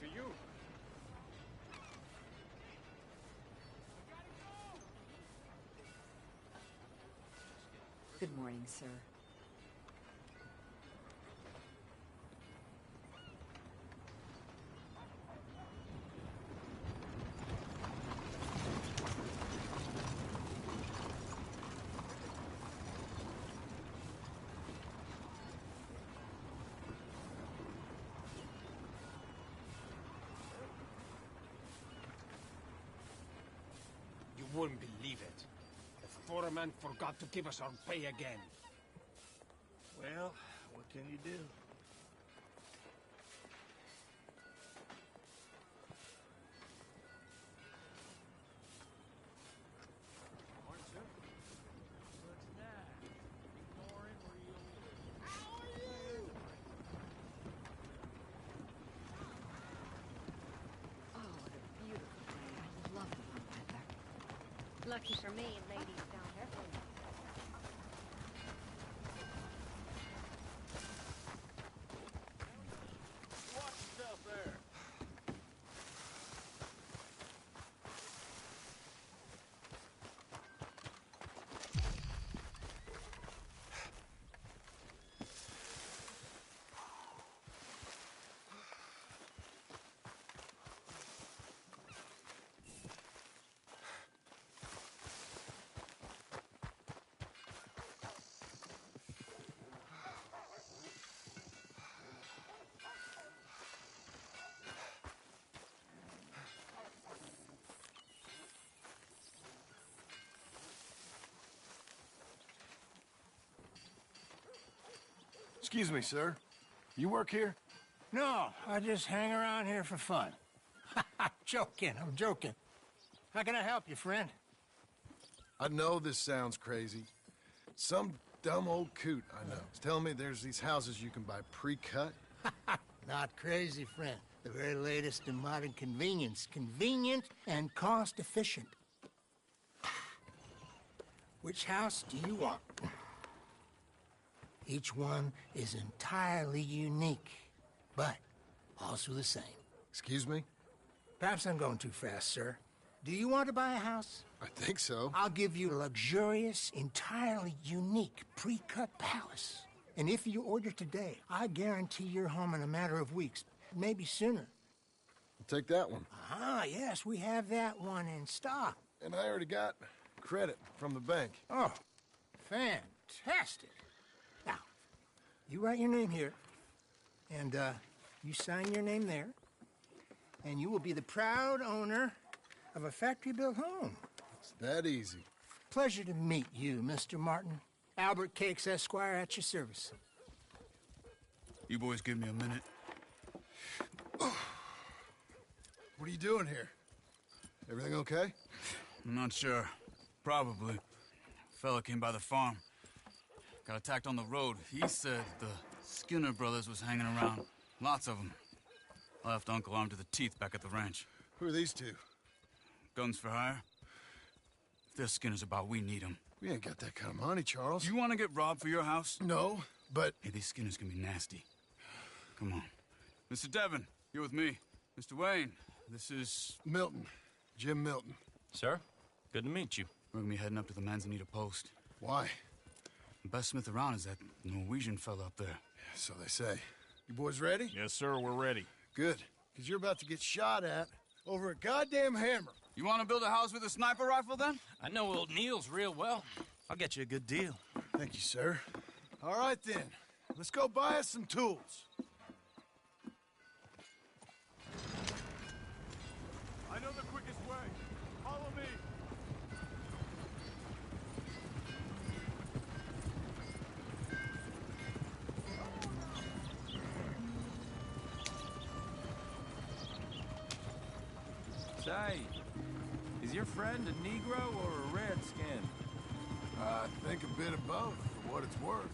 to you. Good morning, sir. You wouldn't believe it. The foreman forgot to give us our pay again. Well, what can you do? Oh, what a beautiful day. I love the weather. Lucky for me, ladies down there. Watch yourself there. Excuse me, sir. You work here? No, I just hang around here for fun. I'm joking. How can I help you, friend? I know this sounds crazy. Some dumb old coot I know is telling me there's these houses you can buy pre-cut. Not crazy, friend. The very latest in modern convenience. Convenient and cost-efficient. Which house do you want? Each one is entirely unique, but also the same. Excuse me? Perhaps I'm going too fast, sir. Do you want to buy a house? I think so. I'll give you a luxurious, entirely unique pre-cut palace. And if you order today, I guarantee you're home in a matter of weeks, maybe sooner. I'll take that one. Ah, yes, we have that one in stock. And I already got credit from the bank. Oh, fantastic. Now, you write your name here, and you sign your name there, and you will be the proud owner of a factory-built home. It's that easy. Pleasure to meet you, Mr. Martin. Albert Cakes, Esquire, at your service. You boys give me a minute. What are you doing here? Everything okay? I'm not sure. Probably. Fella came by the farm. Got attacked on the road. He said the Skinner brothers was hanging around. Lots of them. I left Uncle armed to the teeth back at the ranch. Who are these two? Guns for hire? If they're Skinner's about, we need them. We ain't got that kind of money, Charles. You want to get robbed for your house? No, but... Hey, these Skinners can be nasty. Come on. Mr. Devon, you're with me. Mr. Wayne, this is... Milton. Jim Milton. Sir, good to meet you. We're gonna be heading up to the Manzanita post. Why? The best smith around is that Norwegian fella up there. So they say. You boys ready? Yes, sir, we're ready. Good. Because you're about to get shot at over a goddamn hammer. You want to build a house with a sniper rifle, then? I know old Neil's real well. I'll get you a good deal. Thank you, sir. All right, then. Let's go buy us some tools. I know the quickest way. Follow me. Say, is your friend a Negro or a Redskin? I think a bit of both, for what it's worth.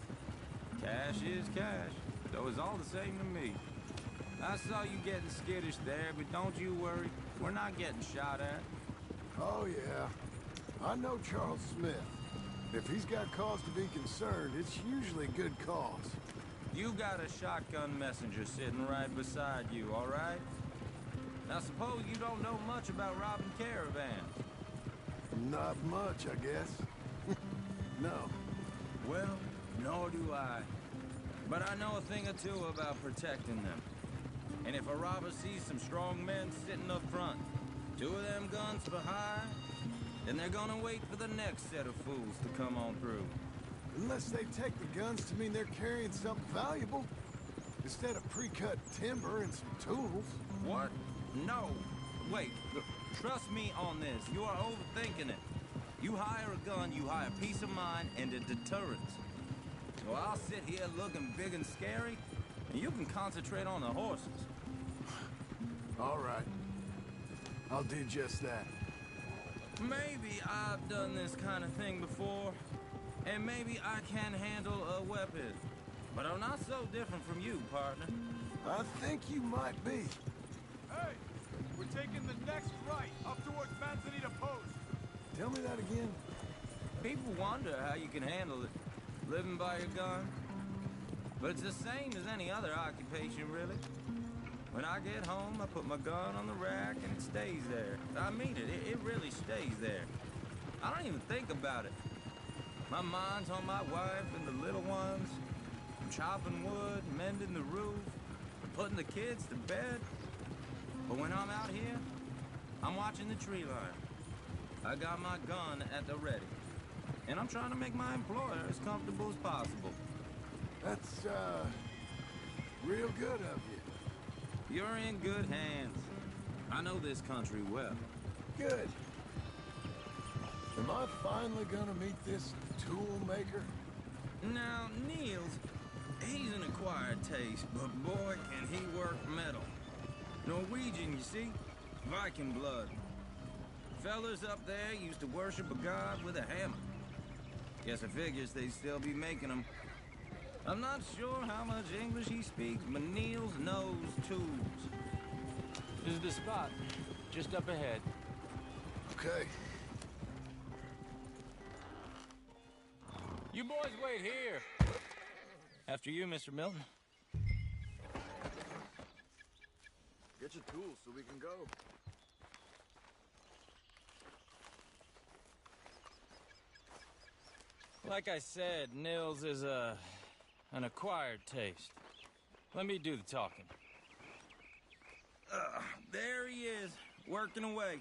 Cash is cash, so it's all the same to me. I saw you getting skittish there, but don't you worry. We're not getting shot at. Oh, yeah. I know Charles Smith. If he's got cause to be concerned, it's usually a good cause. You got a shotgun messenger sitting right beside you, all right? Now, suppose you don't know much about robbing caravans. Not much, I guess. No. Well, nor do I. But I know a thing or two about protecting them. And if a robber sees some strong men sitting up front, 2 of them guns for hire, then they're gonna wait for the next set of fools to come on through. Unless they take the guns to mean they're carrying something valuable. Instead of pre-cut timber and some tools. What? No. Wait, look, trust me on this. You are overthinking it. You hire a gun, you hire peace of mind and a deterrence. So I'll sit here looking big and scary, and you can concentrate on the horses. All right. I'll do just that. Maybe I've done this kind of thing before, and maybe I can handle a weapon. But I'm not so different from you, partner. I think you might be. Hey! We're taking the next right, up towards Manzanita Post. Tell me that again. People wonder how you can handle it, living by your gun. But it's the same as any other occupation, really. When I get home, I put my gun on the rack and it stays there. I mean it, it really stays there. I don't even think about it. My mind's on my wife and the little ones. I'm chopping wood, mending the roof, putting the kids to bed. But when I'm out here, I'm watching the tree line. I got my gun at the ready. And I'm trying to make my employer as comfortable as possible. That's, real good of you. You're in good hands. I know this country well. Good. Am I finally gonna meet this tool maker? Now, Niels, he's an acquired taste, but boy, can he work metal. Norwegian, you see? Viking blood. Fellas up there used to worship a god with a hammer. Guess I figures they'd still be making them. I'm not sure how much English he speaks, but Niels knows tools. This is the spot, just up ahead. Okay. You boys wait here. After you, Mr. Milton. Get your tools so we can go. Like I said, Nils is an acquired taste. Let me do the talking. There he is, working away.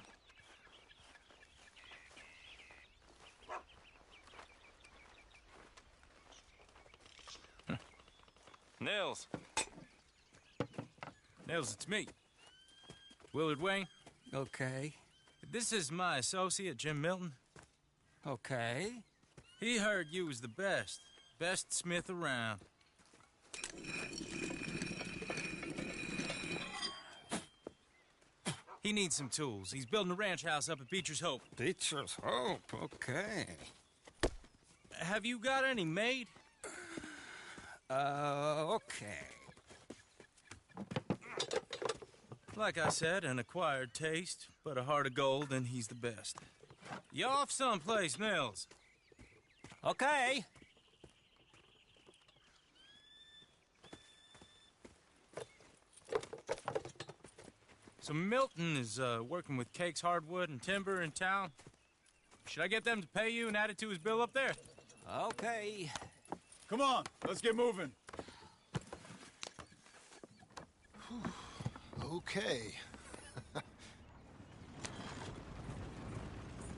Nils. Nils, it's me. Willard Wayne. Okay. This is my associate, Jim Milton. Okay. He heard you was the best smith around. He needs some tools. He's building a ranch house up at Beecher's Hope. Beecher's Hope, okay. Have you got any made? Okay. Like I said, an acquired taste, but a heart of gold, and he's the best. You off someplace, Nils? Okay. So Milton is working with Cake's Hardwood and Timber in town. Should I get them to pay you and add it to his bill up there? Okay. Come on, let's get moving. Okay.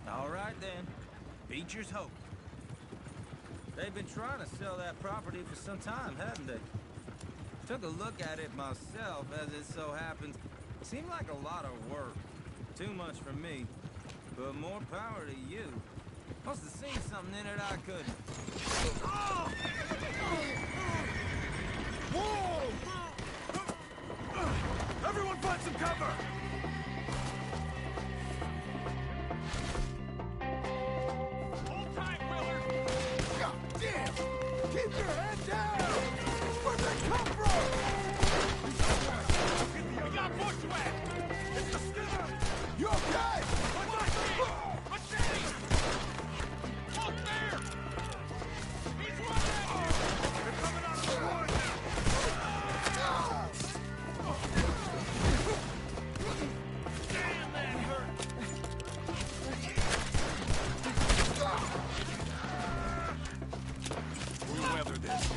All right, then. Beecher's Hope. They've been trying to sell that property for some time, haven't they? Took a look at it myself, as it so happens. Seemed like a lot of work. Too much for me. But more power to you. Must have seen something in it I couldn't. Whoa! Everyone find some cover! Hold tight, Willard! God damn! Keep your head down! Where'd they come from? We got bushwhack! It's the Skinner! You okay? Machete! Look there! He's We'll weather this.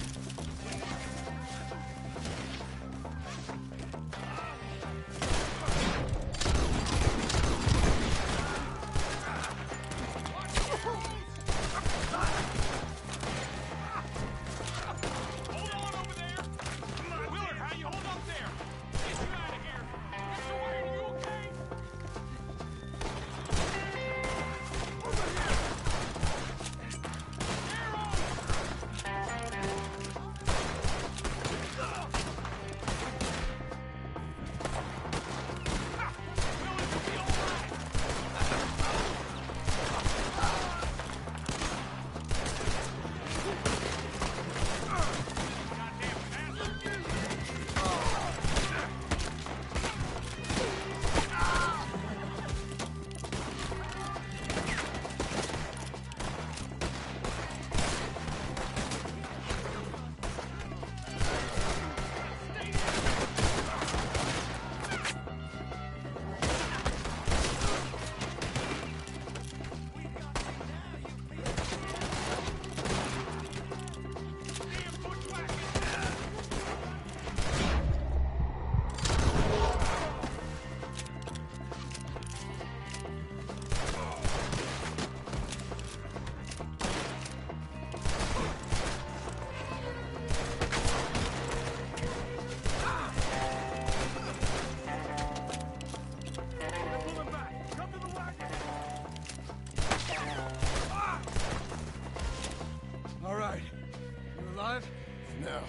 Now,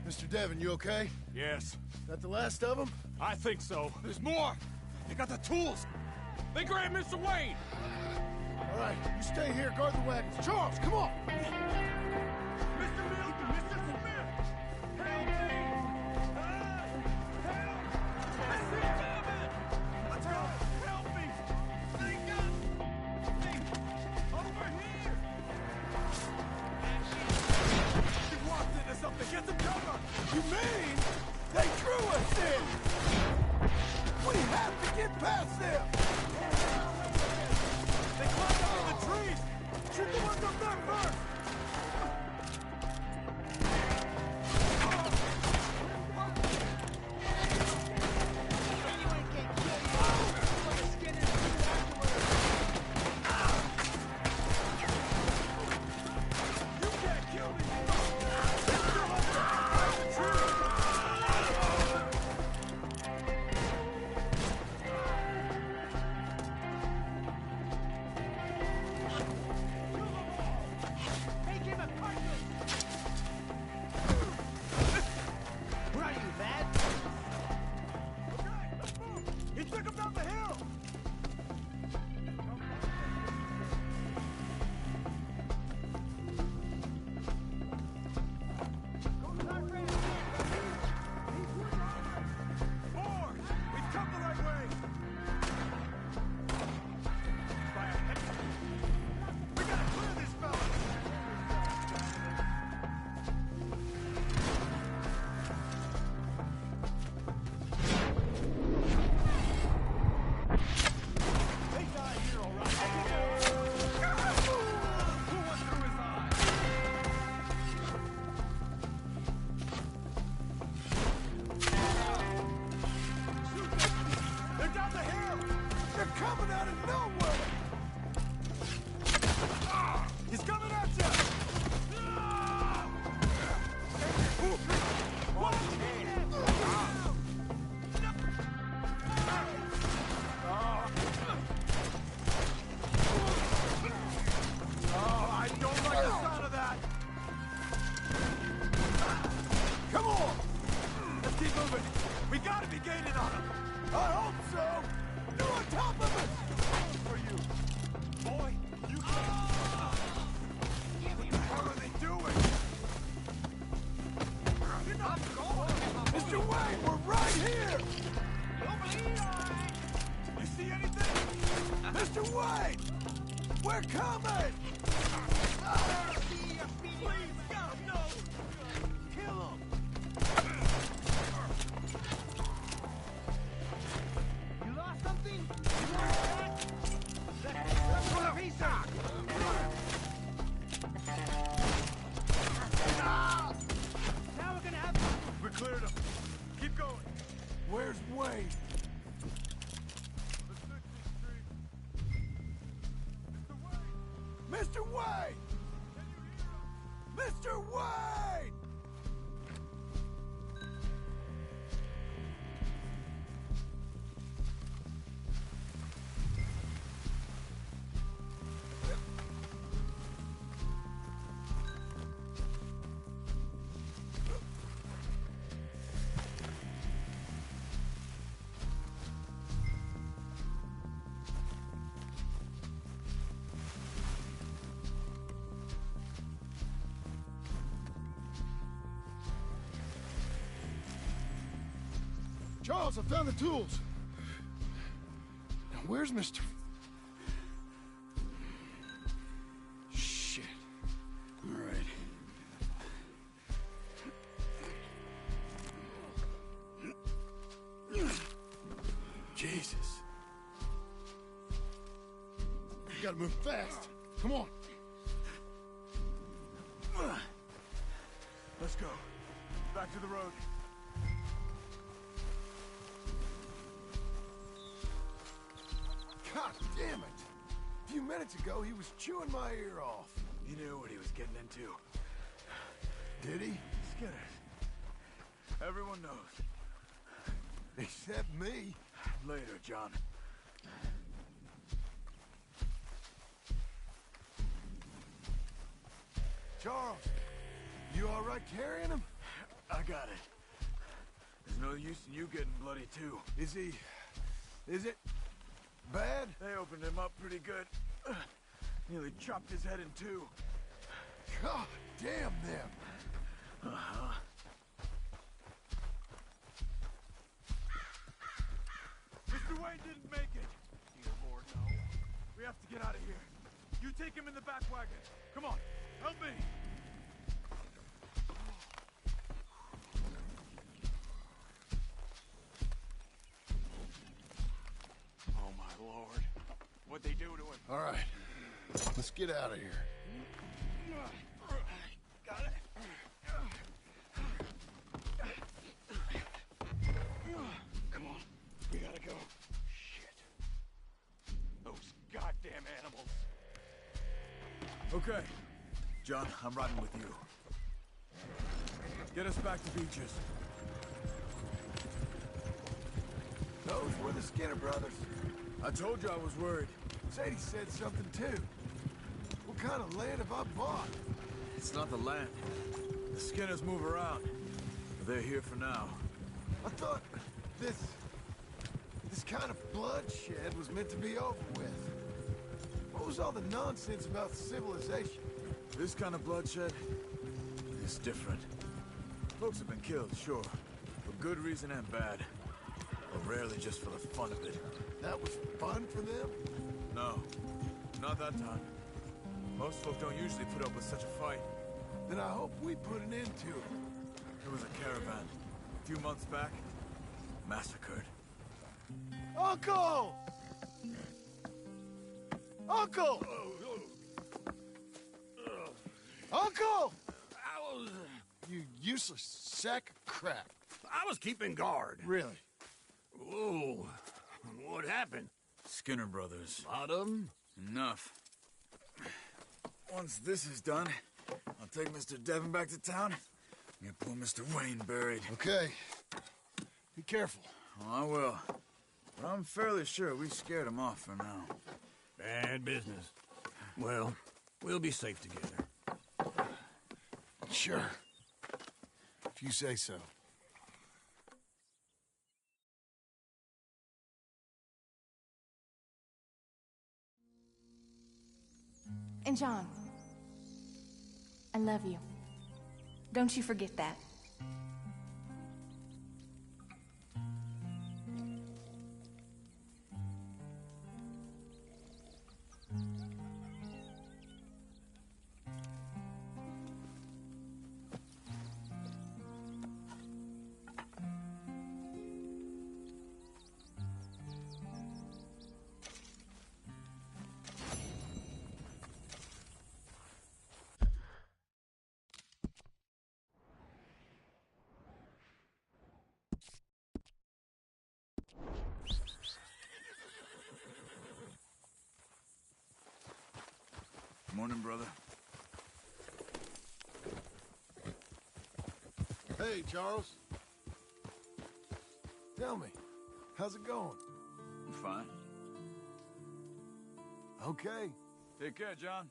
Mr. Devon, you okay? Yes. That the last of them? I think so. There's more! They got the tools! They grabbed Mr. Wayne! All right, you stay here, guard the wagons. Charles, come on! Mr. Milton! Mr. Smith! Help me! Help! Mr. Devon! Let's go! Help me! They got me! Over here! She walked into something! Get some cover! You mean they drew us in? We have to get past them! They climbed out of the trees! Shoot the ones up there first! We're coming! Please, God, no! Kill him! You lost something? That's what he said! Mr. Wayne! Charles, I found the tools. Now, where's Mr. Shit. All right. Jesus. You gotta move fast. Come on. Let's go. Back to the road. God damn it! A few minutes ago, he was chewing my ear off. He knew what he was getting into. Did he? Skinners. Everyone knows. Except me. Later, John. Charles, you all right carrying him? I got it. There's no use in you getting bloody, too. Is it bad? They opened him up pretty good. Nearly chopped his head in two. God damn them. Uh-huh. Mr. Wayne didn't make it. Dear Lord, no. We have to get out of here. You take him in the back wagon. Come on, help me. Oh, my Lord. What'd they do to him? All right, let's get out of here. Got it. Come on, we gotta go. Shit. Those goddamn animals. Okay. John, I'm riding with you. Get us back to Beaches. Those were the Skinner brothers. I told you I was worried. Sadie said something too. What kind of land have I bought? It's not the land. The Skinners move around. But they're here for now. I thought this kind of bloodshed was meant to be over with. What was all the nonsense about civilization? This kind of bloodshed is different. Folks have been killed, sure. For good reason and bad. But rarely just for the fun of it. That was fun for them? No, not that time. Most folk don't usually put up with such a fight. Then I hope we put an end to it. There was a caravan, a few months back, massacred. Uncle! Uncle! Uncle! You useless sack of crap. I was keeping guard. Really? Whoa. What happened? Skinner brothers. Lot of them? Enough. Once this is done, I'll take Mr. Devon back to town and get poor Mr. Wayne buried. Okay. Be careful. Oh, I will. But I'm fairly sure we scared him off for now. Bad business. Well, we'll be safe together. Sure. If you say so. And John, I love you. Don't you forget that. Morning, brother. Hey, Charles. Tell me, how's it going? I'm fine. Okay. Take care, John.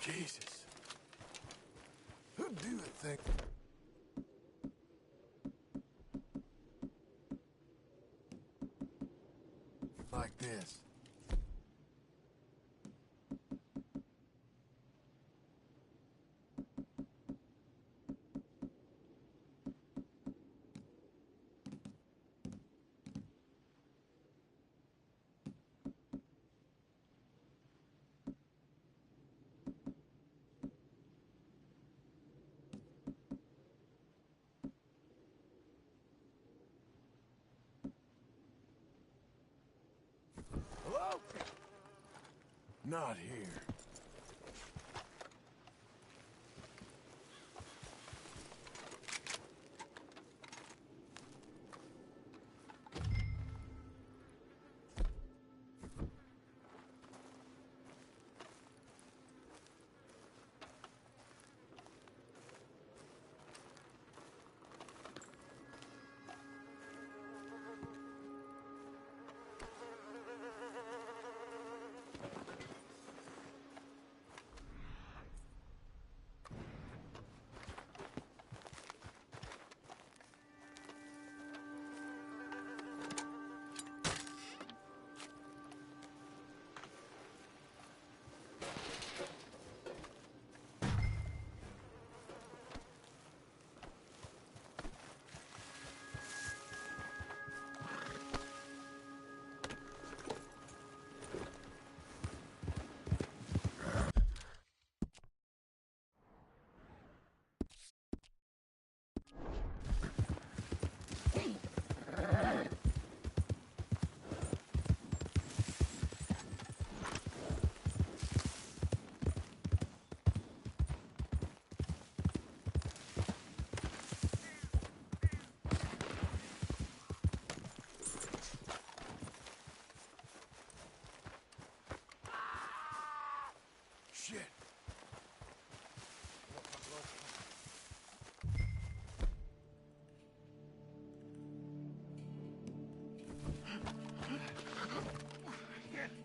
Jesus. Who'd do a thing like this? Hello? Not here. Shit.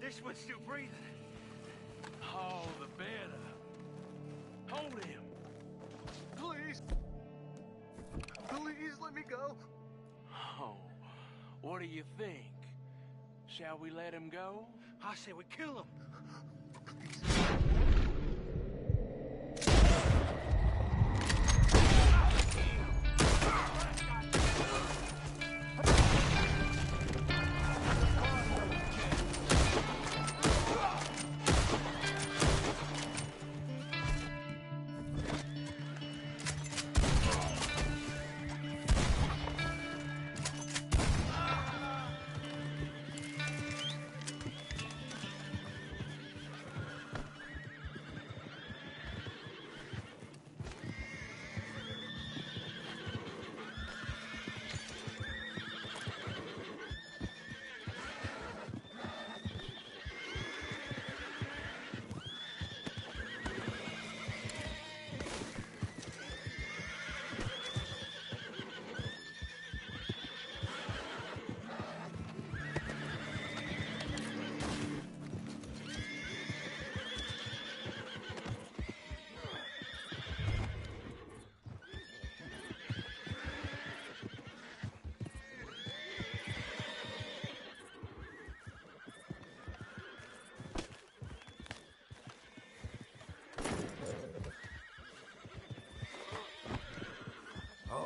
This one's still breathing. Oh, the better. Hold him. Please. Please let me go. Oh, what do you think? Shall we let him go? I say we kill him.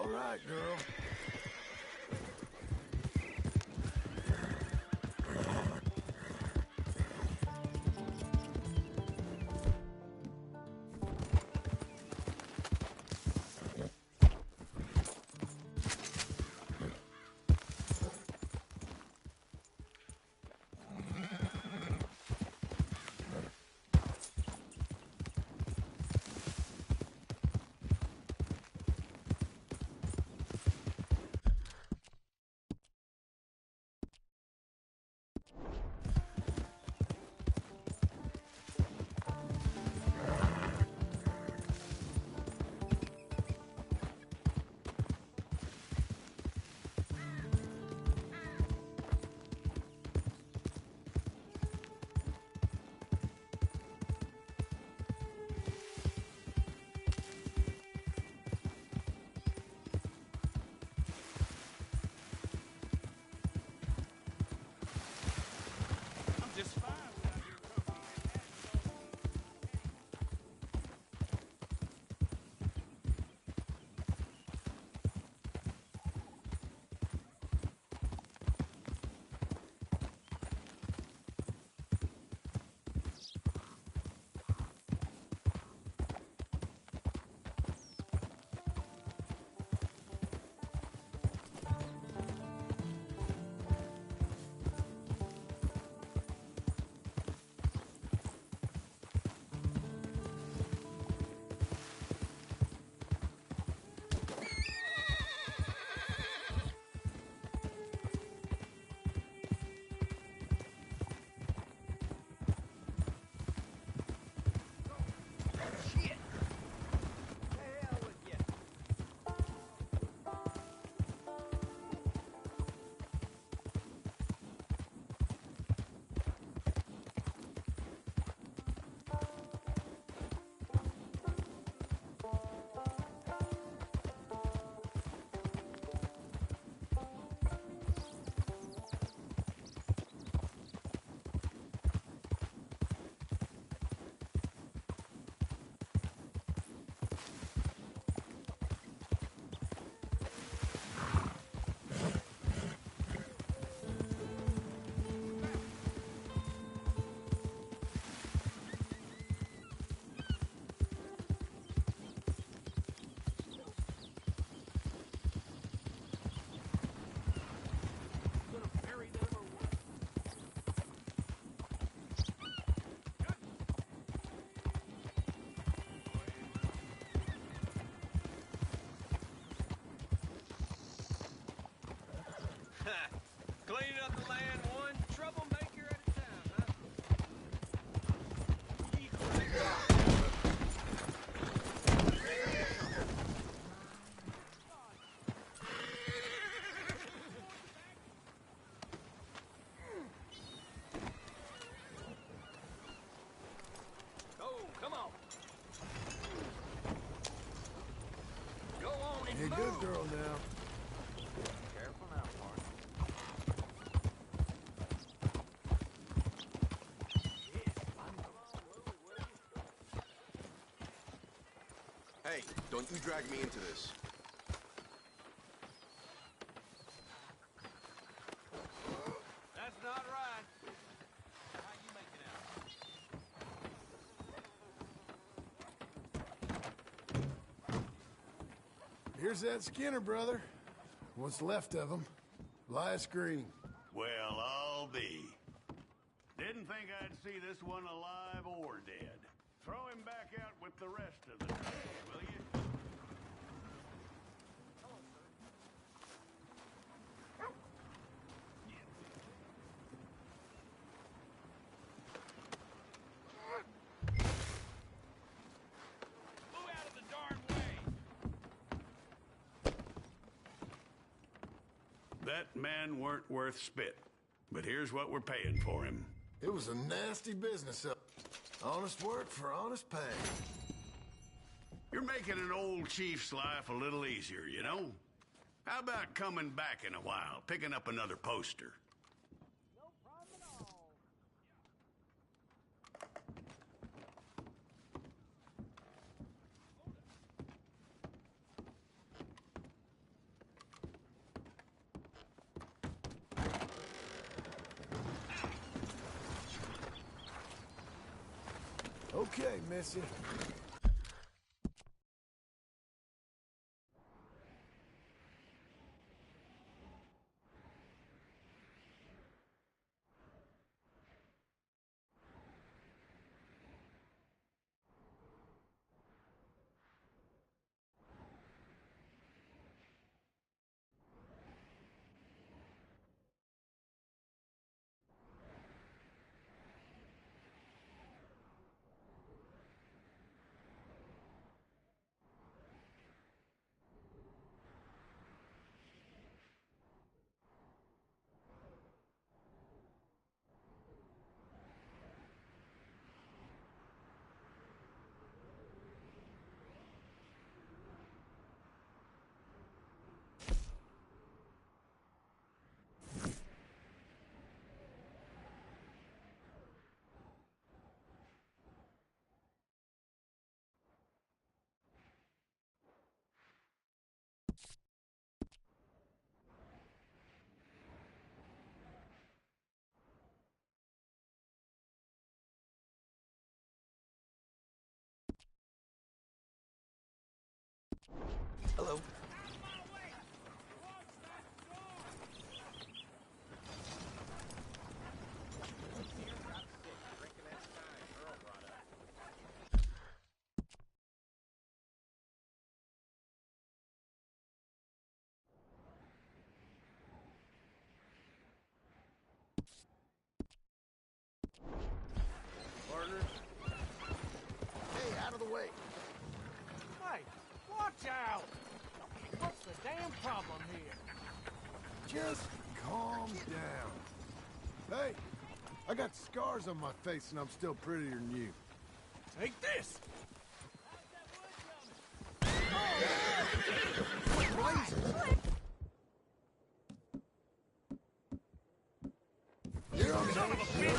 right, girl. Cleaning up the land one troublemaker at a time, huh? Oh, come on. Go on and Be a move. good girl now. Careful now, partner. Hey, don't you drag me into this. That's not right. How you making out? Here's that Skinner brother. What's left of him. Last green. Well, I'll be. Didn't think I'd see this one alive or dead. Throw him back out with the rest of the trash, will you? Move out of the darn way. That man weren't worth spit. But here's what we're paying for him. It was a nasty business up. Honest work for honest pay. You're making an old chief's life a little easier, you know? How about coming back in a while, picking up another poster? Okay, Missy. Hello. Partner? Hey, out of the way. Hey, watch out! What's the damn problem here? Just calm down. Hey, I got scars on my face and I'm still prettier than you. Take this! You're on me.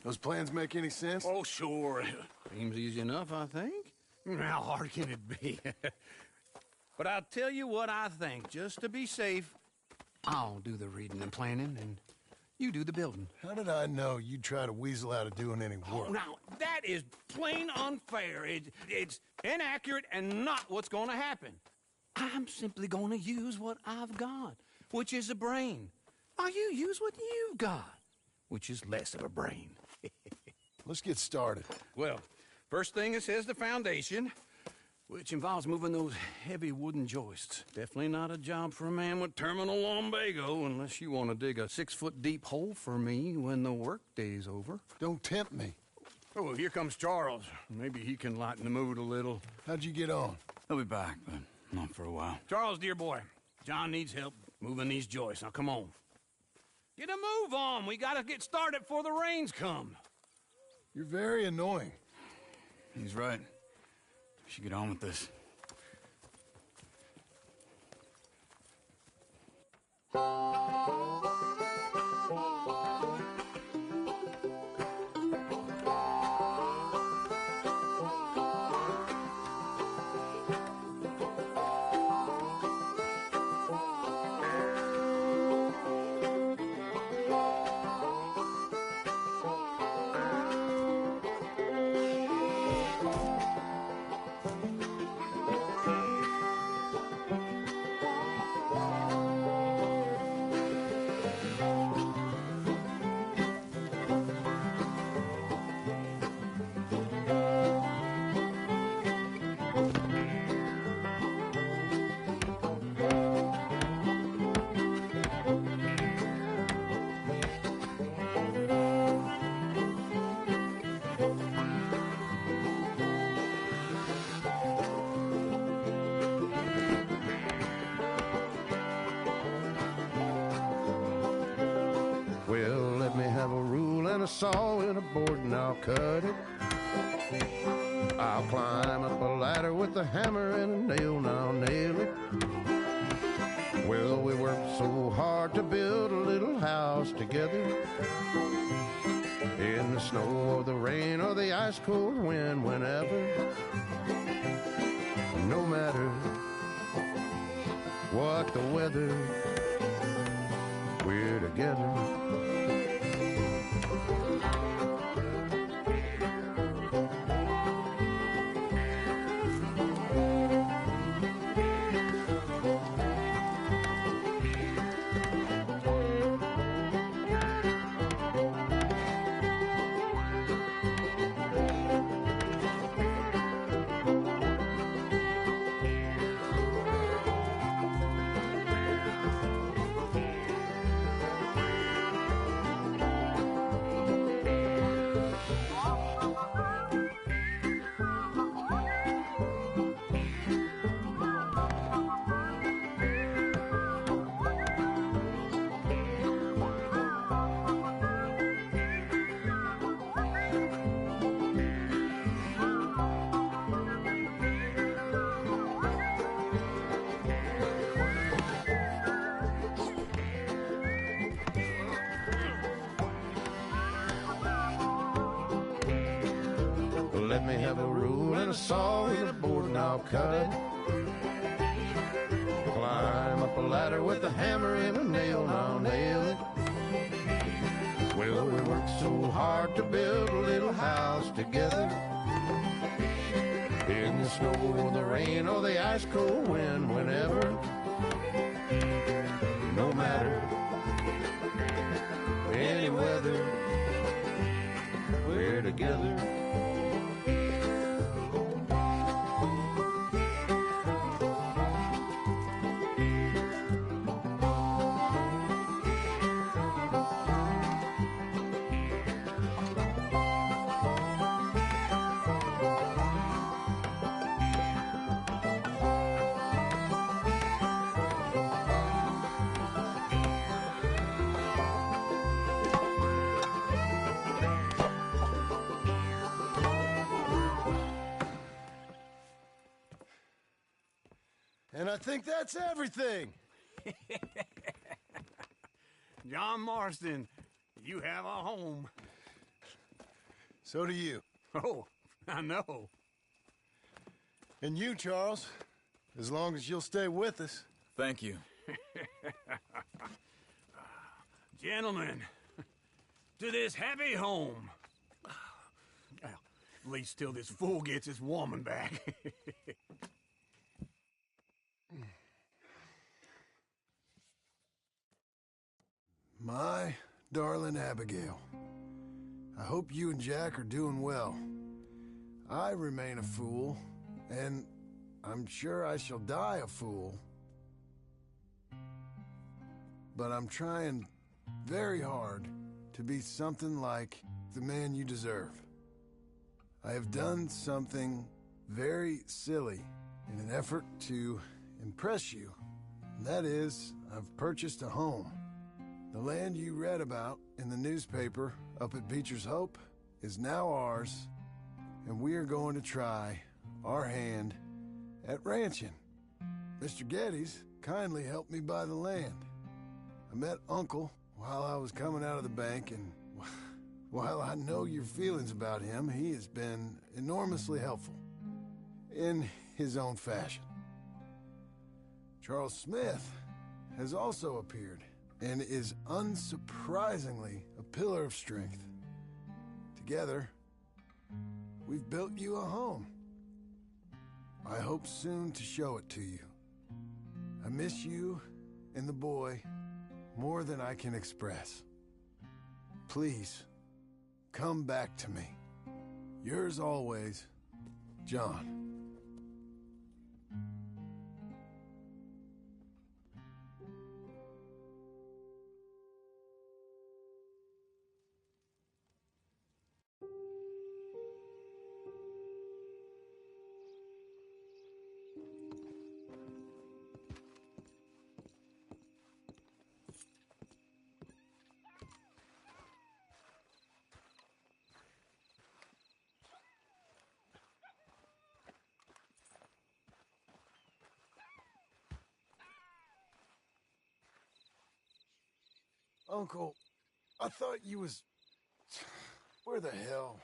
Those plans make any sense? Oh, sure. Seems easy enough, I think. How hard can it be? But I'll tell you what I think. Just to be safe, I'll do the reading and planning, and you do the building. How did I know you'd try to weasel out of doing any work? Oh, now, that is plain unfair. It's inaccurate and not what's going to happen. I'm simply going to use what I've got, which is a brain. Now, you use what you've got, which is less of a brain. Let's get started. Well, first thing it says the foundation, which involves moving those heavy wooden joists. Definitely not a job for a man with terminal lumbago unless you want to dig a 6-foot deep hole for me when the workday's over. Don't tempt me. Oh, here comes Charles. Maybe he can lighten the mood a little. How'd you get on? He'll be back, but not for a while. Charles, dear boy, John needs help moving these joists. Now, come on. Get a move on. We gotta get started before the rains come. You're very annoying. He's right. We should get on with this. Well, let me have a rule and a saw and a board and I'll cut it. I'll climb up a ladder with a hammer and a nail and I'll nail it. Well, we worked so hard to build a little house together. In the snow or the rain or the ice cold wind, whenever. No matter what the weather, we're together. Let me have a rule and a saw and a board and I'll cut it. Climb up a ladder with a hammer and a nail and I'll nail it. Well, we worked so hard to build a little house together. In the snow or the rain or the ice cold wind, whenever. No matter any weather, we're together. And I think that's everything. John Marston, you have a home. So do you. Oh, I know. And you, Charles, as long as you'll stay with us. Thank you. Gentlemen, to this happy home. Well, at least till this fool gets his woman back. My darling Abigail, I hope you and Jack are doing well. I remain a fool, and I'm sure I shall die a fool. But I'm trying very hard to be something like the man you deserve. I have done something very silly in an effort to impress you, That is, I've purchased a home. The land you read about in the newspaper up at Beecher's Hope is now ours, and we are going to try our hand at ranching. Mr. Geddes kindly helped me buy the land. I met Uncle while I was coming out of the bank, and while I know your feelings about him, he has been enormously helpful in his own fashion. Charles Smith has also appeared and is unsurprisingly a pillar of strength. Together, we've built you a home. I hope soon to show it to you. I miss you and the boy more than I can express. Please, come back to me. Yours always, John. Uncle, I thought you was... Where the hell?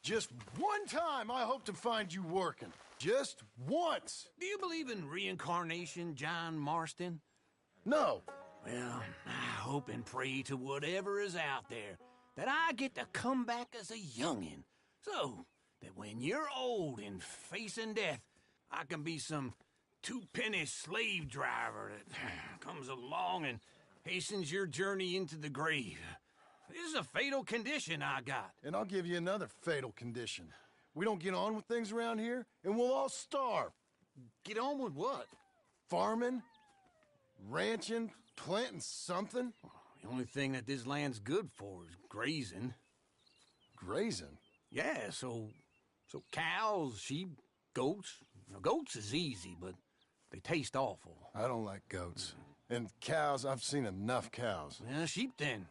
Just one time I hope to find you working. Just once. Do you believe in reincarnation, John Marston? No. Well, I hope and pray to whatever is out there that I get to come back as a youngin', so that when you're old and facing death, I can be some two-penny slave driver that comes along and hastens your journey into the grave. This is a fatal condition I got. And I'll give you another fatal condition. We don't get on with things around here, and we'll all starve. Get on with what? Farming, ranching, planting something. The only thing that this land's good for is grazing. Grazing? Yeah, so cows, sheep, goats. Now, goats is easy, but they taste awful. I don't like goats. And cows, I've seen enough cows. Yeah, sheep then.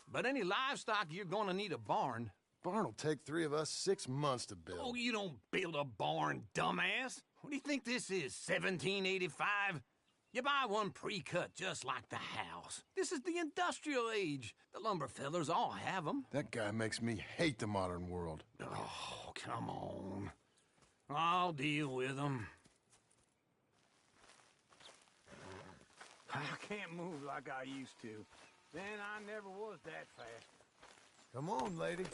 But any livestock, you're gonna need a barn. Barn will take 3 of us 6 months to build. Oh, you don't build a barn, dumbass. What do you think this is, 1785? You buy one pre-cut just like the house. This is the industrial age. The lumber fellers all have them. That guy makes me hate the modern world. Oh, come on. I'll deal with them. I can't move like I used to. Then I never was that fast. Come on, lady.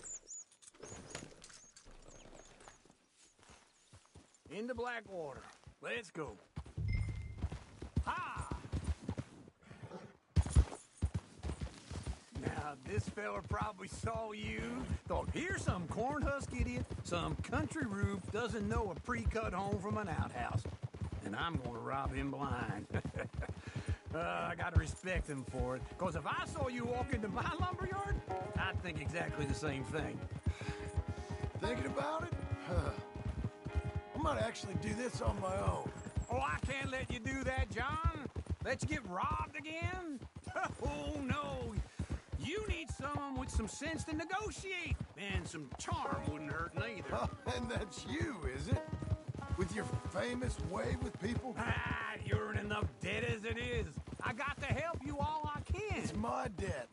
Into Blackwater. Let's go. Ha! Now, this fella probably saw you, thought, here's some cornhusk idiot, some country rube doesn't know a pre-cut home from an outhouse. And I'm gonna rob him blind. I gotta respect him for it, because if I saw you walk into my lumberyard, I'd think exactly the same thing. Thinking about it? I might actually do this on my own. Oh, I can't let you do that, John. Let you get robbed again? Oh, no. You need someone with some sense to negotiate, and some charm wouldn't hurt neither. Oh, and that's you, is it? With your famous way with people? Ah, you're in enough debt as it is. I got to help you all I can. It's my debt.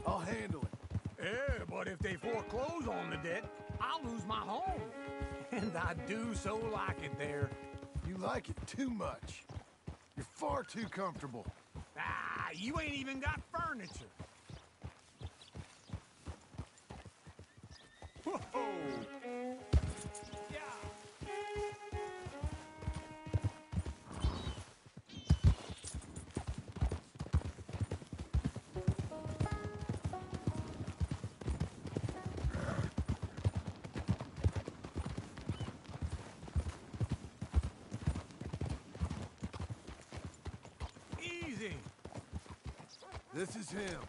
I'll handle it. Yeah, but if they foreclose on the debt, I'll lose my home. And I do so like it there. You like it too much. Your far too comfortable. Ah, you ain't even got furniture. Whoa! Easy. This is him.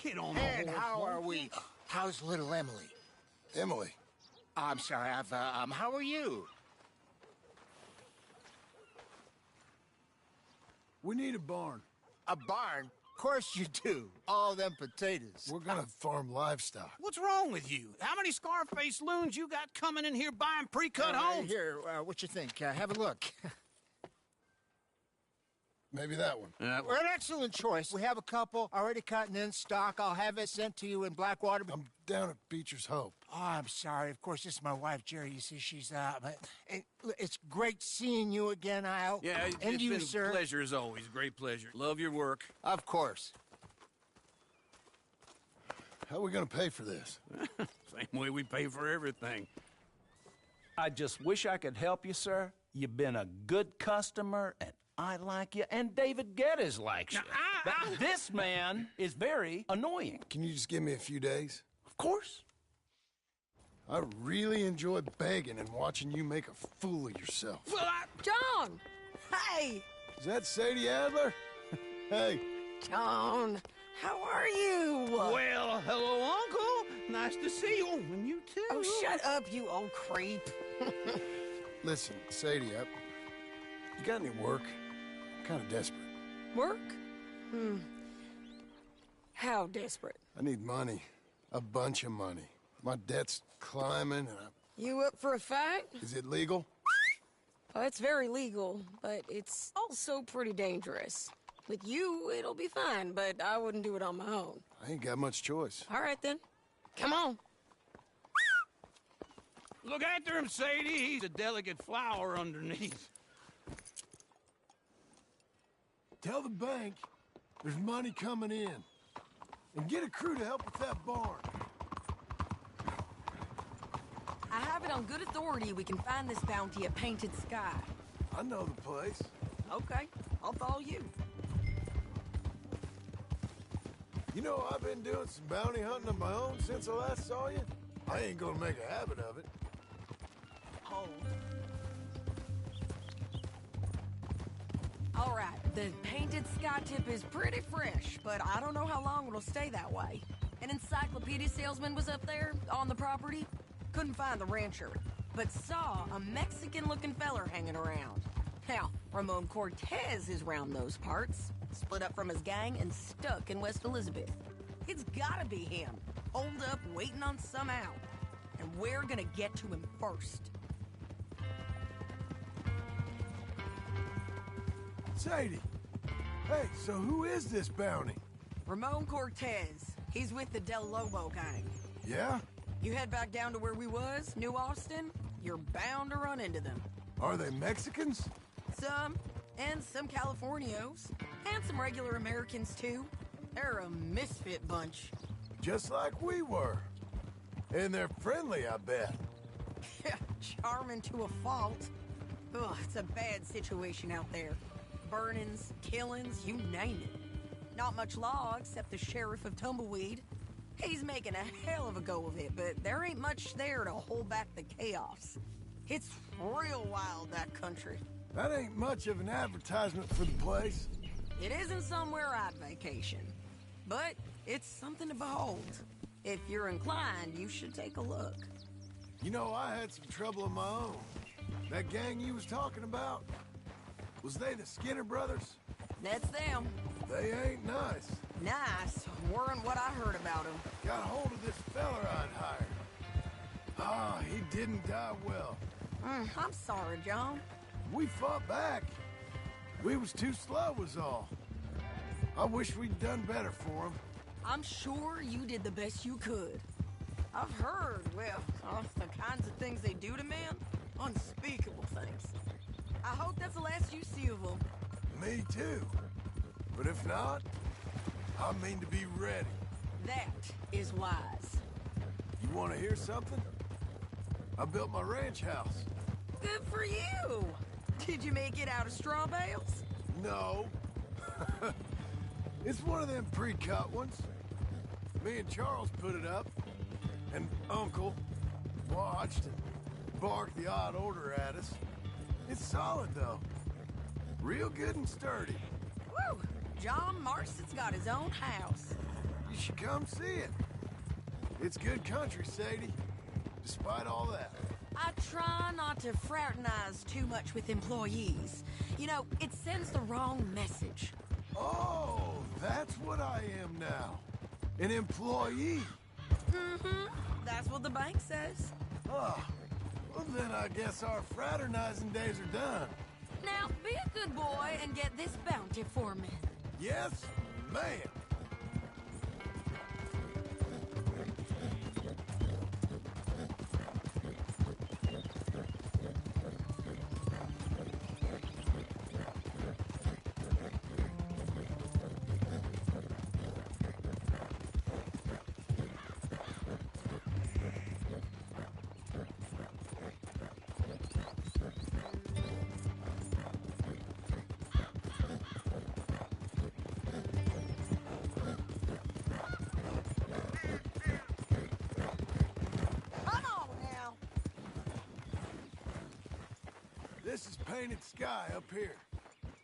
Get on the And horse, how are won't we? you? How's little Emily? Emily. I'm sorry, how are you? We need a barn. A barn? Of course you do. All them potatoes. We're gonna farm livestock. What's wrong with you? How many Scarface loons you got coming in here buying pre-cut homes? Here, what you think? Have a look. Maybe that one. We're an excellent choice. We have a couple already cut and in stock. I'll have it sent to you in Blackwater. I'm down at Beecher's Hope. Oh, I'm sorry. Of course, this is my wife, Jerry. You see, she's it's great seeing you again, Al. Yeah, and it's you, been sir. a pleasure as always. Great pleasure. Love your work. Of course. How are we gonna pay for this? Same way we pay for everything. I just wish I could help you, sir. You've been a good customer, and I like you, and David Geddes likes you. But this man is very annoying. Can you just give me a few days? Of course. I really enjoy begging and watching you make a fool of yourself. Well, John! Hey! Is that Sadie Adler? Hey. John, how are you? Well, hello, Uncle. Nice to see you. And you too. Oh, shut up, you old creep. Listen, Sadie, you got any work? I'm kind of desperate. Work? How desperate? I need money. A bunch of money. My debt's climbing and You up for a fight? Is it legal? Oh, it's very legal, but it's also pretty dangerous. With you, it'll be fine, but I wouldn't do it on my own. I ain't got much choice. All right, then. Come on. Look after him, Sadie. He's a delicate flower underneath. Tell the bank there's money coming in. And get a crew to help with that barn. I have it on good authority we can find this bounty at Painted Sky. I know the place. Okay, I'll follow you. You know, I've been doing some bounty hunting of my own since I last saw you. I ain't gonna make a habit of it. Hold. All right, the Painted Sky tip is pretty fresh, but I don't know how long it'll stay that way. An encyclopedia salesman was up there on the property. Couldn't find the rancher, but saw a Mexican-looking feller hanging around. Now, Ramon Cortez is round those parts, split up from his gang and stuck in West Elizabeth. It's gotta be him, holed up waiting on some out. And we're gonna get to him first. Sadie! Hey, so who is this bounty? Ramon Cortez. He's with the Del Lobo gang. Yeah? You head back down to where we was, New Austin, you're bound to run into them. Are they Mexicans? Some, and some Californios, and some regular Americans too. They're a misfit bunch. Just like we were. And they're friendly, I bet. Charming to a fault. Ugh, it's a bad situation out there. Burnings, killings, you name it. Not much law except the sheriff of Tumbleweed. He's making a hell of a go of it, but there ain't much there to hold back the chaos. It's real wild, that country. That ain't much of an advertisement for the place. It isn't somewhere I'd vacation, but it's something to behold. If you're inclined, you should take a look. You know, I had some trouble of my own. That gang you was talking about, was they the Skinner brothers? That's them. They ain't nice. Nice weren't what I heard about them. Got hold of this feller I'd hired. Ah, he didn't die well. I'm sorry, John. We fought back. We was too slow was all. I wish we'd done better for him. I'm sure you did the best you could. I've heard, well, the kinds of things they do to men. Unspeakable things. I hope that's the last you see of them. Me too. But if not, I mean to be ready. That is wise. You want to hear something? I built my ranch house. Good for you. Did you make it out of straw bales? No. It's one of them pre-cut ones. Me and Charles put it up, and Uncle watched and barked the odd order at us. It's solid, though. Real good and sturdy. Woo! John Marston's got his own house. You should come see it. It's good country, Sadie, despite all that. I try not to fraternize too much with employees. You know, it sends the wrong message. Oh, that's what I am now. An employee. Mm-hmm. That's what the bank says. Oh, well then I guess our fraternizing days are done. Now, be a good boy and get this bounty for me. Yes, ma'am. This is painted sky up here.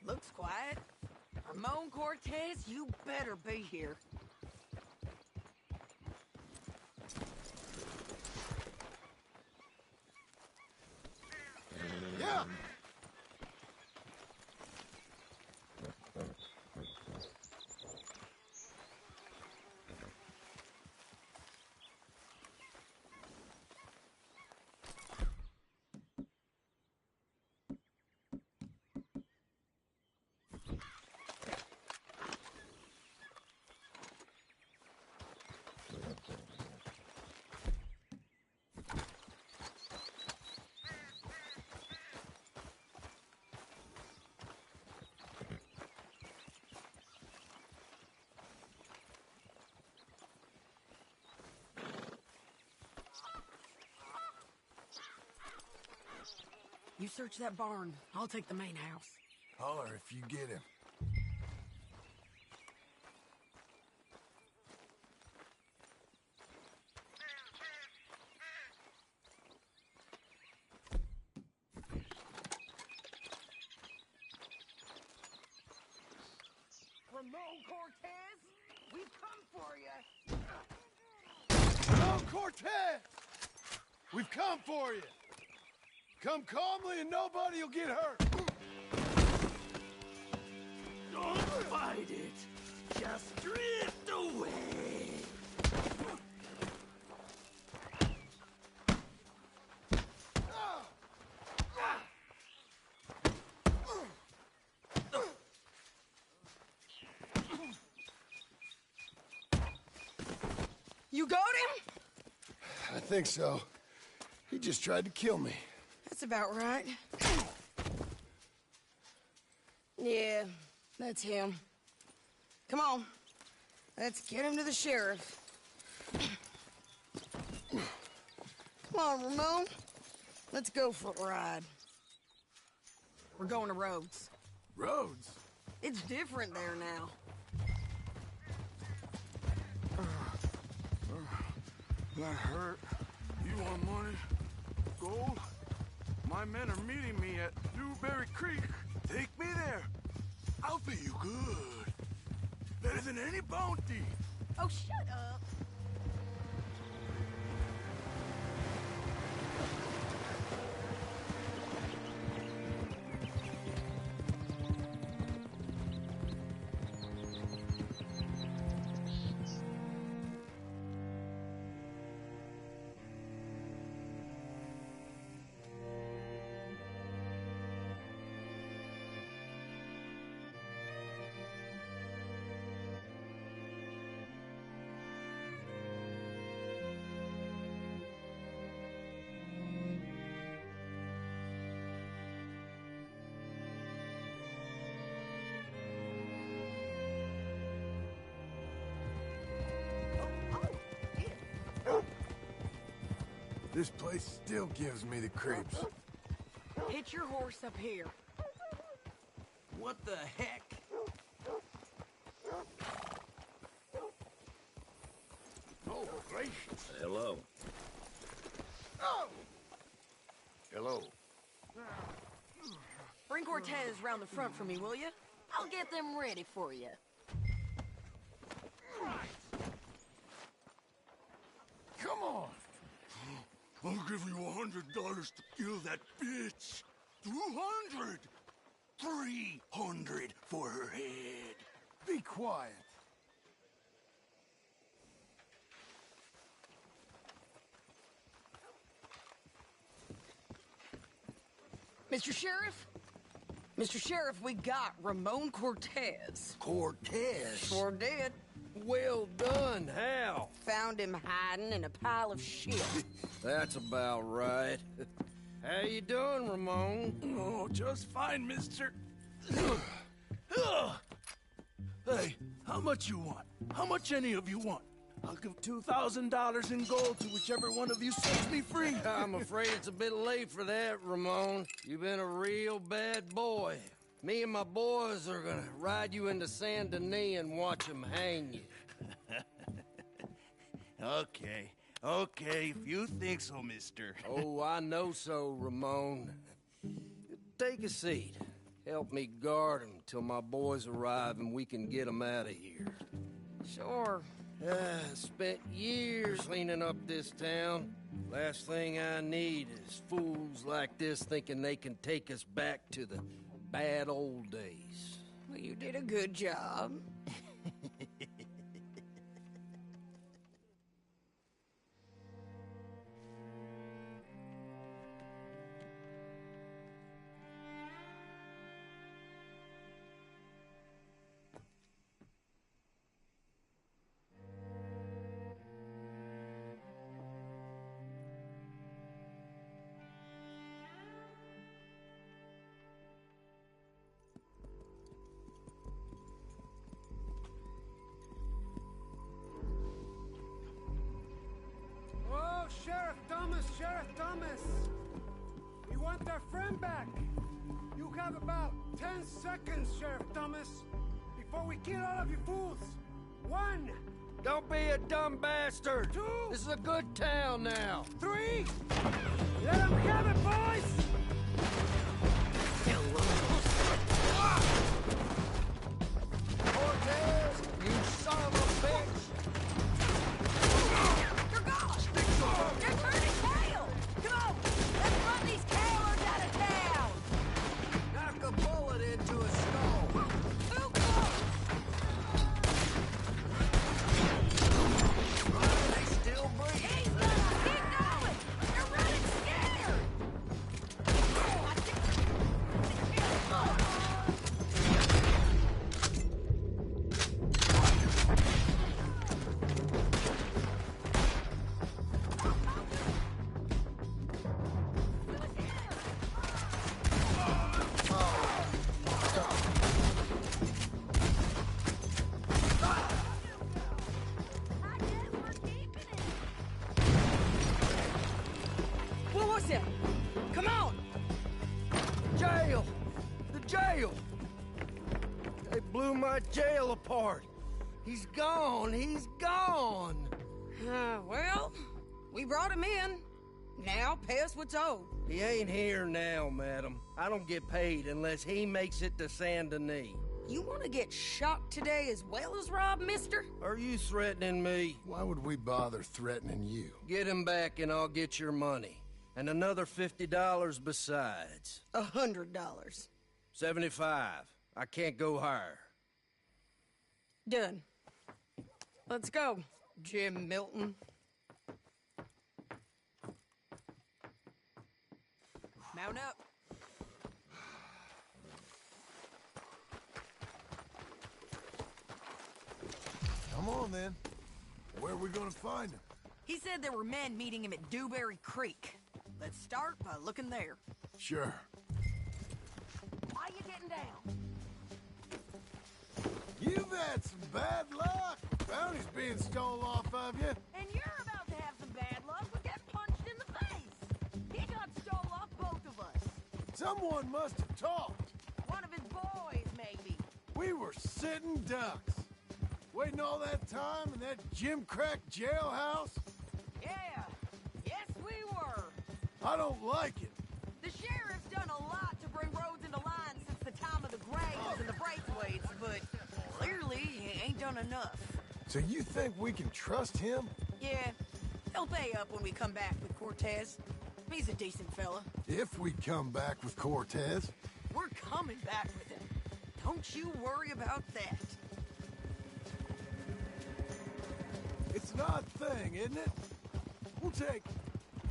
Looks quiet. Ramon Cortez, you better be here. Yeah. You search that barn. I'll take the main house. Holler if you get him. Ramon Cortez, we've come for you. Ramon Cortez! We've come for you. Come calmly and nobody will get hurt. Don't fight it. Just drift away. You got him? I think so. He just tried to kill me. That's about right. Yeah, that's him. Come on. Let's get him to the sheriff. Come on, Ramon. Let's go for a ride. We're going to Rhodes. Rhodes? It's different there now. That hurt. You want money? Gold? My men are meeting me at Newberry Creek. Take me there. I'll pay you good. Better than any bounty. Oh, shut up. This place still gives me the creeps. Hitch your horse up here. What the heck? Oh, gracious. Hello. Oh! Hello. Bring Cortez round the front for me, will you? I'll get them ready for you. Come on. I'll give you $100 to kill that bitch. 200. 300 for her head. Be quiet. Mr. Sheriff? Mr. Sheriff, we got Ramon Cortez. Cortez? Sure did. Well done, Hal. Found him hiding in a pile of shit. That's about right. How you doing, Ramon? Oh, just fine, mister. Hey, how much you want? How much any of you want? I'll give $2,000 in gold to whichever one of you sets me free. I'm afraid it's a bit late for that, Ramon. You've been a real bad boy. Me and my boys are gonna ride you into Saint Denis and watch them hang you. Okay, if you think so, mister. Oh, I know so, Ramon. Take a seat. Help me guard them till my boys arrive and we can get them out of here. Sure. Spent years cleaning up this town. Last thing I need is fools like this thinking they can take us back to the bad old days. Well, you did a good job. Sheriff Thomas! We want our friend back! You have about 10 seconds, Sheriff Thomas, before we kill all of you fools! 1! Don't be a dumb bastard! 2! This is a good town now! 3! Let them have it, boys! Cortez, you son of a bitch! You're gone! You're turning tail! Come on! Let's run these cowards out of town! Knock a bullet into a skull! Too close! They still breathe! He's gonna keep going! You're running scared! What was it? Come on! Jail! The jail! They blew my jail apart! He's gone! He's gone! Well, we brought him in. Now pay us what's owed. He ain't here now, madam. I don't get paid unless he makes it to Saint Denis. You want to get shot today as well as Rob, mister? Are you threatening me? Why would we bother threatening you? Get him back and I'll get your money. And another $50 besides. $100. 75. I can't go higher. Done. Let's go, Jim Milton. Mount up. Come on, then. Where are we gonna find him? He said there were men meeting him at Dewberry Creek. Let's start by looking there. Sure. Why you getting down? You've had some bad luck. Bounty's being stolen off of you. And you're about to have some bad luck with getting punched in the face. Someone must have talked. One of his boys, maybe. We were sitting ducks. Waiting all that time in that gimcrack jailhouse? Yeah. Yes, we were. I don't like it. The sheriff's done a lot to bring roads into line since the time of the Graves and the Braithwaites, but clearly he ain't done enough. So you think we can trust him? Yeah, he'll pay up when we come back with Cortez. He's a decent fella. If we come back with Cortez. We're coming back with him. Don't you worry about that. It's an odd thing, isn't it? We'll take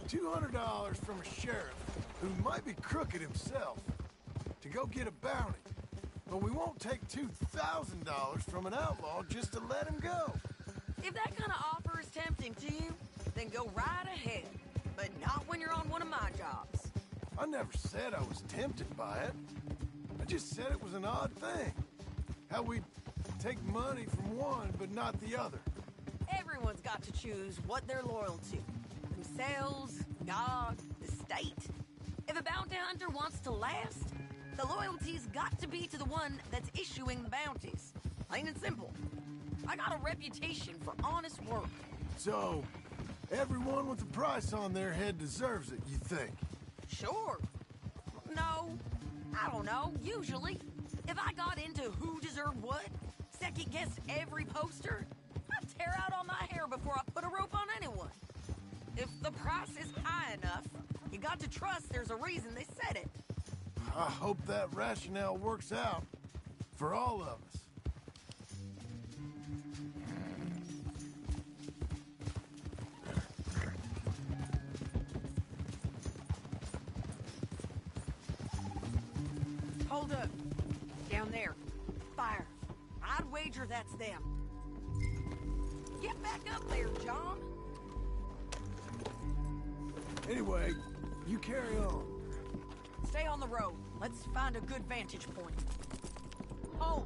$200 from a sheriff who might be crooked himself to go get a bounty. But we won't take $2,000 from an outlaw just to let him go. If that kind of offer is tempting to you, then go right ahead. But not when you're on one of my jobs. I never said I was tempted by it. I just said it was an odd thing. How we take money from one but not the other. Everyone's got to choose what they're loyal to. Themselves, God, the state. If a bounty hunter wants to last, the loyalty's got to be to the one that's issuing the bounties. Plain and simple. I got a reputation for honest work. So, everyone with a price on their head deserves it, you think? Sure. No, I don't know, usually. If I got into who deserved what, second-guessed every poster, I'd tear out all my hair before I put a rope on anyone. If the price is high enough, you got to trust there's a reason they said it. I hope that rationale works out for all of us. Hold up. Down there. Fire. I'd wager that's them. Get back up there, John. Anyway, you carry on. Stay on the road. Let's find a good vantage point. Home.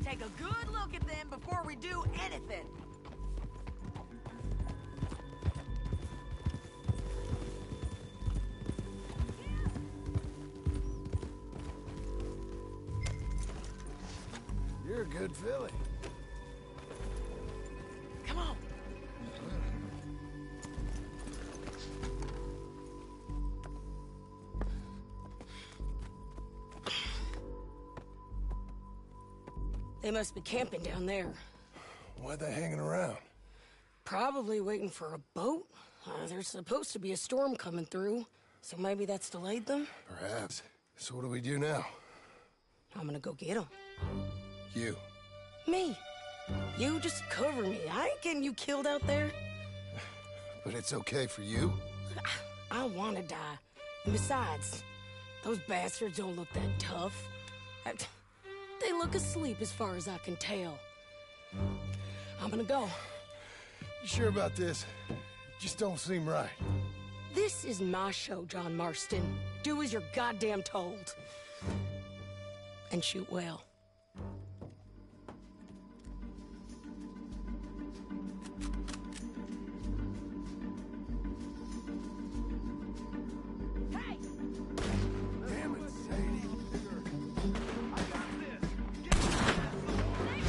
Take a good look at them before we do anything. You're a good filly. Come on. They must be camping down there. Why are they hanging around? Probably waiting for a boat. There's supposed to be a storm coming through, so maybe that's delayed them? Perhaps. So what do we do now? I'm gonna go get them. You? Me. You just cover me. I ain't getting you killed out there. But it's okay for you? I wanna die. And besides, those bastards don't look that tough. They look asleep as far as I can tell. I'm gonna go. You sure about this? Just don't seem right. This is my show, John Marston. Do as you're goddamn told. And shoot well. Hey! Damn it, Sadie. Yeah!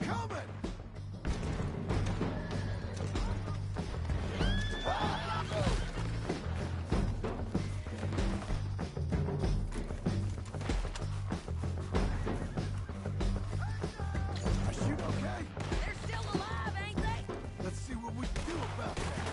coming! I shoot okay? They're still alive, ain't they? Let's see what we can do about that.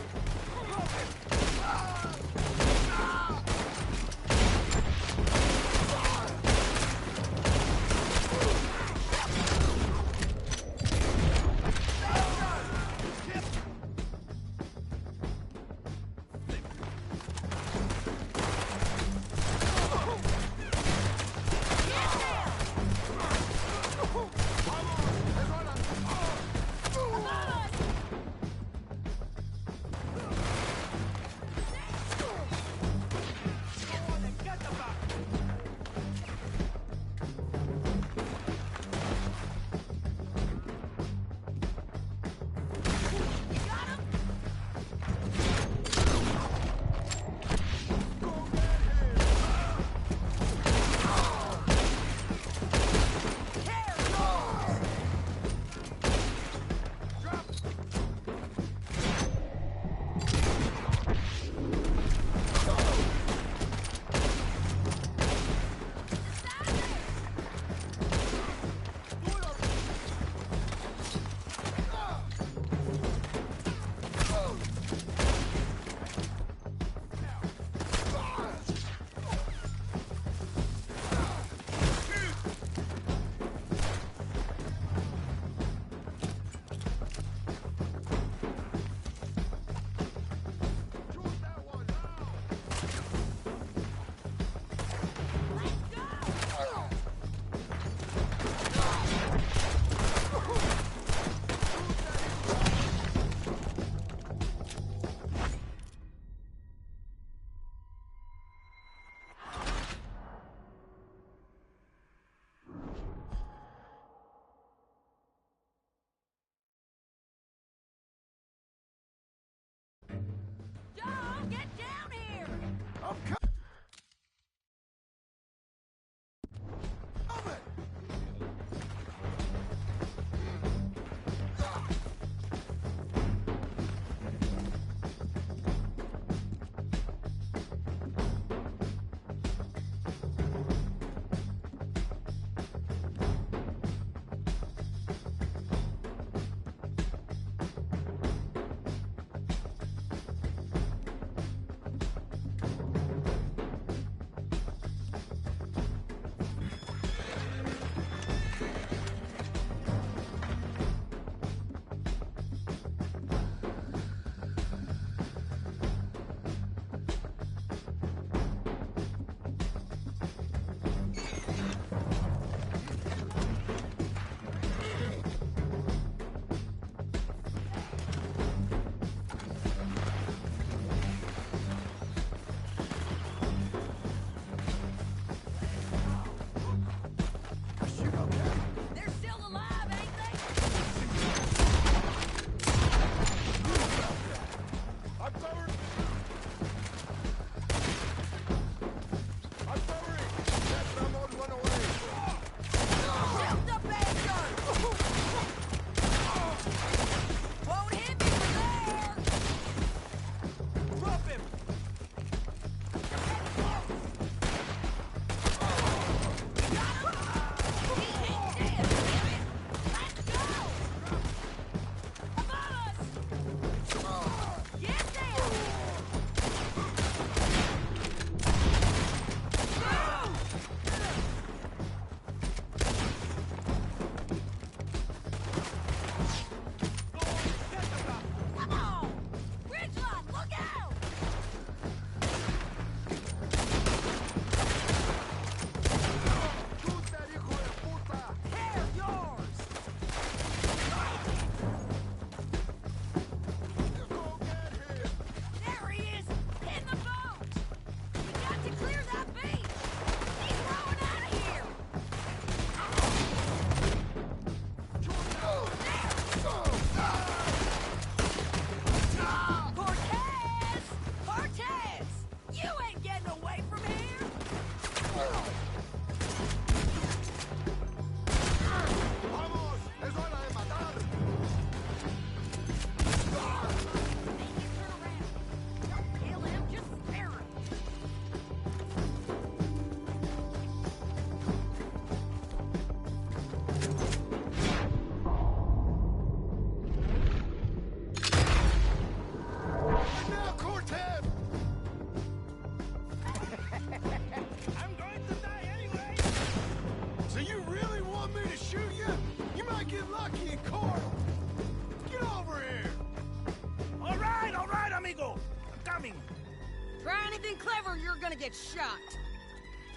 or you're gonna get shot.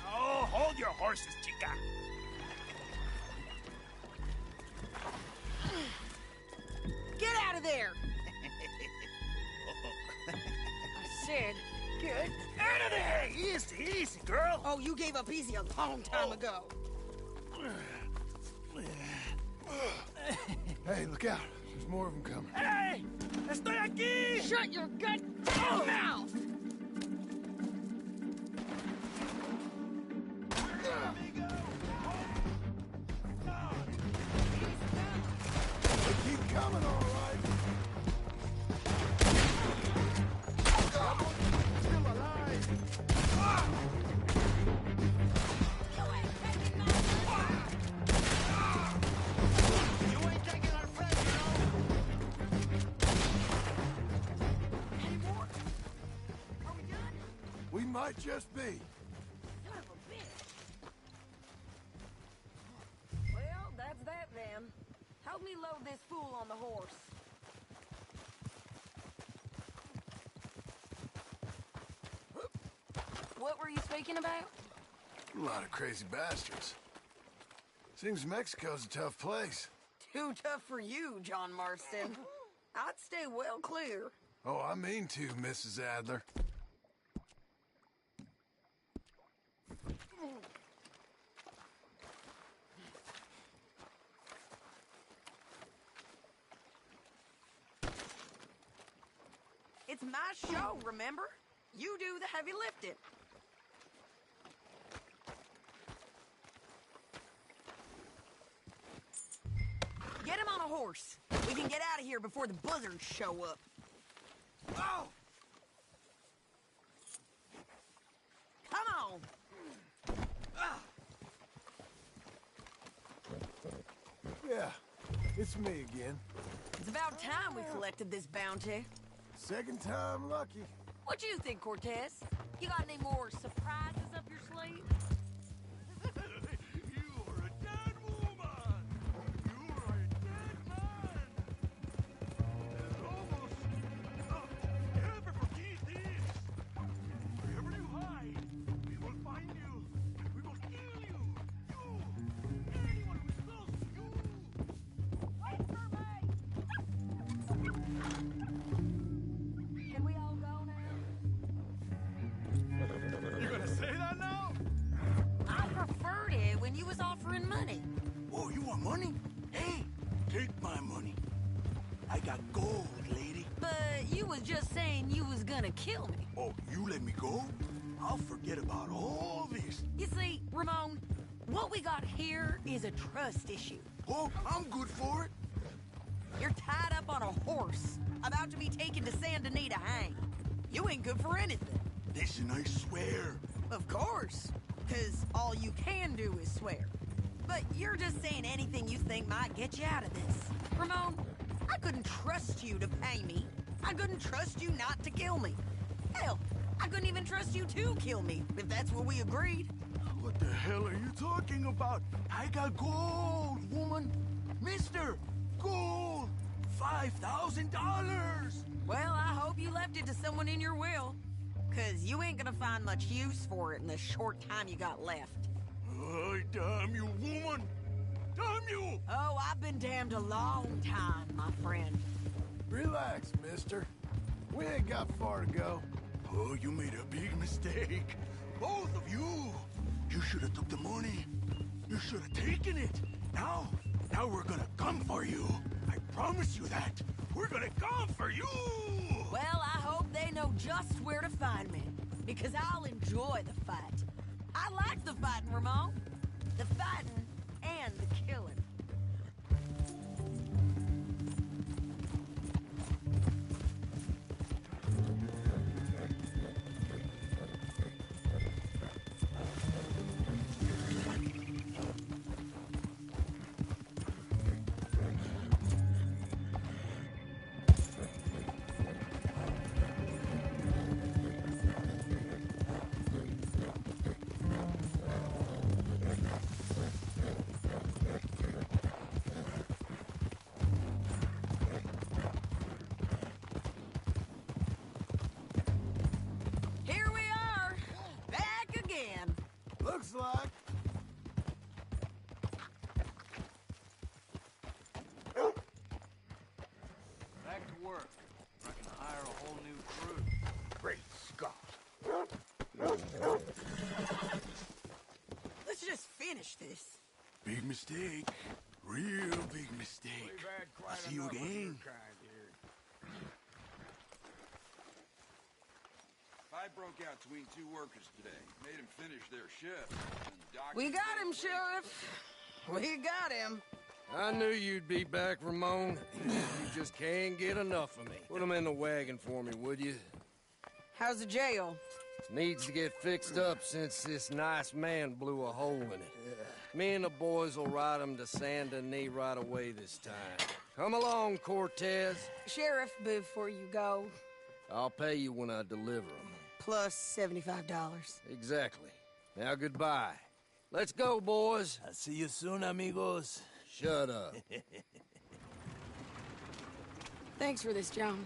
Oh, hold your horses, chica. Get out of there! I said, get out of there! Easy, easy, girl. Oh, you gave up easy a long time ago. Hey, look out. There's more of them coming. Hey! Estoy aquí! Shut your goddamn mouth! They keep coming, all right. Still alive. You ain't taking our friend, you know? Any more? Are we done? We might just be. Son of a bitch. Well, that's that then. Help me load this fool on the horse. What were you speaking about? A lot of crazy bastards. Seems Mexico's a tough place. Too tough for you, John Marston. I'd stay well clear. Oh, I mean to, Mrs. Adler. It's my show, remember? You do the heavy lifting. Get him on a horse. We can get out of here before the buzzards show up. Oh! Come on! Yeah, it's me again. It's about time we collected this bounty. Second time lucky. What you think, Cortez? You got any more surprises up your sleeve? You are a dead woman! You are a dead man! Almost never forget this! Wherever you hide, we will find you, and we will kill you! You! Anyone who is close to you! Wait for me! Can we all go now? You gonna say that now? I preferred it when you was offering money. Oh, you want money? Hey, take my money. I got gold, lady. But you was just saying you was gonna kill me. Oh, you let me go? I'll forget about all this. You see, Ramon, what we got here is a trust issue. Oh, I'm good for it. You're tied up on a horse, about to be taken to San Denis to hang. You ain't good for anything. Listen, I swear. Of course, because all you can do is swear. But you're just saying anything you think might get you out of this. Ramon, I couldn't trust you to pay me. I couldn't trust you not to kill me. Hell, I couldn't even trust you to kill me, if that's what we agreed. What the hell are you talking about? I got gold, woman. Mister, gold. $5,000. Well, I hope you left it to someone in your will. Because you ain't gonna find much use for it in the short time you got left. Oh, damn you, woman. Damn you. Oh, I've been damned a long time, my friend. Relax, mister. We ain't got far to go. Oh, you made a big mistake. Both of you. You should have took the money. You should have taken it. Now we're gonna come for you. I promise you that. We're gonna come for you. Well, I hope they know just where to find me. Because I'll enjoy the fight. I like the fighting, Ramon. The fighting and the killing. work. I can hire a whole new crew. Great Scott. Let's just finish this. Big mistake. Real big mistake. I'll see you again. I broke out between two workers today. Made them finish their shift. We got him, Sheriff. We got him. I knew you'd be back, Ramon. You just can't get enough of me. Put him in the wagon for me, would you? How's the jail? Needs to get fixed up since this nice man blew a hole in it. Me and the boys will ride him to Saint Denis right away this time. Come along, Cortez. Sheriff, before you go. I'll pay you when I deliver him. Plus $75. Exactly. Now goodbye. Let's go, boys. I'll see you soon, amigos. Shut up. Thanks for this, John.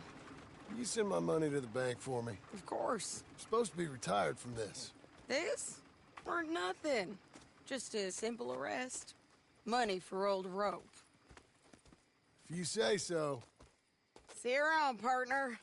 You send my money to the bank for me. Of course. I'm supposed to be retired from this. This? For nothing. Just a simple arrest. Money for old rope. If you say so. See you around, partner.